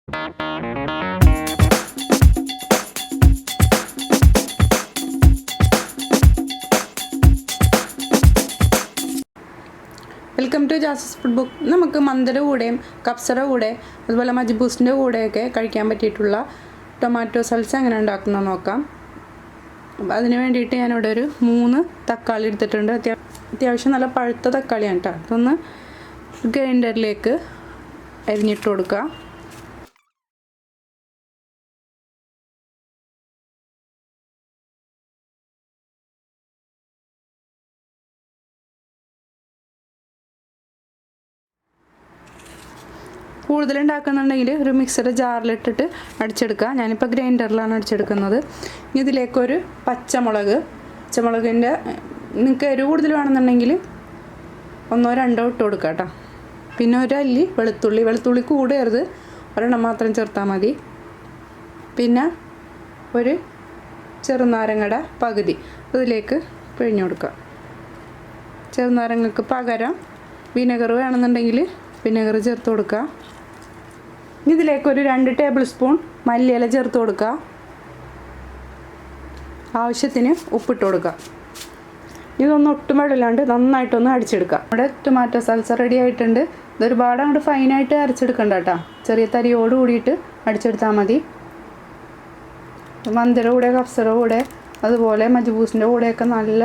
Welcome to ജാസസ് food book. നമുക്ക് മന്തിയുടെ കൂടെയും കപ്സയുടെ കൂടെ അതുപോലെ മജ്ബൂസിൻ്റെ കൂടെയൊക്കെ കഴിക്കാൻ പറ്റിയിട്ടുള്ള ടൊമാറ്റോ സൽസ എങ്ങനെ ഉണ്ടാക്കുന്നത് നോക്കാം. അപ്പോൾ അതിന് വേണ്ടിയിട്ട് ഞാനിവിടെ ഒരു 3 തക്കാളി എടുത്തിട്ടുണ്ട്. അത്യാവശ്യം നല്ല പഴുത്ത തക്കാളിയാണ് കേട്ടോ. അതൊന്ന് ഗ്രൈൻഡറിലേക്ക് അരിഞ്ഞിട്ട് കൊടുക്കുക. കൂടുതലുണ്ടാക്കുന്നുണ്ടെങ്കിൽ ഒരു മിക്സറുടെ ജാറിലിട്ടിട്ട് അടിച്ചെടുക്കുക. ഞാനിപ്പോൾ ഗ്രൈൻഡറിലാണ് അടിച്ചെടുക്കുന്നത്. ഇതിലേക്കൊരു പച്ചമുളകിൻ്റെ നിങ്ങൾക്ക് എരിവ് കൂടുതൽ വേണമെന്നുണ്ടെങ്കിൽ 1-2 ഇട്ട് കൊടുക്കുക കേട്ടോ. പിന്നെ ഒരു അല്ലി വെളുത്തുള്ളി കൂടരുത്, ഒരെണ്ണം മാത്രം ചേർത്താൽ മതി. പിന്നെ ഒരു ചെറുനാരങ്ങയുടെ പകുതി അതിലേക്ക് പിഴിഞ്ഞു കൊടുക്കുക. ചെറുനാരങ്ങക്ക് പകരം വിനെഗർ വേണമെന്നുണ്ടെങ്കിൽ വിനെഗർ ചേർത്ത് കൊടുക്കുക. ഇതിലേക്കൊരു 2 ടേബിൾ സ്പൂൺ മല്ലിയില ചേർത്ത് കൊടുക്കുക. ആവശ്യത്തിന് ഉപ്പിട്ട് കൊടുക്കുക. ഇതൊന്നും ഒട്ടും വെള്ളമില്ലാണ്ട് നന്നായിട്ടൊന്ന് അടിച്ചെടുക്കുക. നമ്മുടെ ടൊമാറ്റോ സൽസ റെഡി ആയിട്ടുണ്ട്. ഇതൊരുപാട് അങ്ങോട്ട് ഫൈനായിട്ട് അരച്ചെടുക്കണ്ട കേട്ടോ. ചെറിയ തരിയോട് കൂടിയിട്ട് അടിച്ചെടുത്താൽ മതി. മന്തിയുടെ കൂടെ കപ്സയുടെ കൂടെ അതുപോലെ മജ്ബൂസിൻ്റെ കൂടെയൊക്കെ നല്ല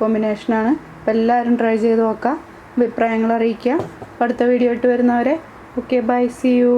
കോമ്പിനേഷനാണ്. അപ്പോൾ എല്ലാവരും ട്രൈ ചെയ്ത് നോക്കുക. അഭിപ്രായങ്ങൾ അറിയിക്കുക. അടുത്ത വീഡിയോ ഇട്ട് വരുന്നവരെ ഓക്കെ, ബൈ, സീ യു.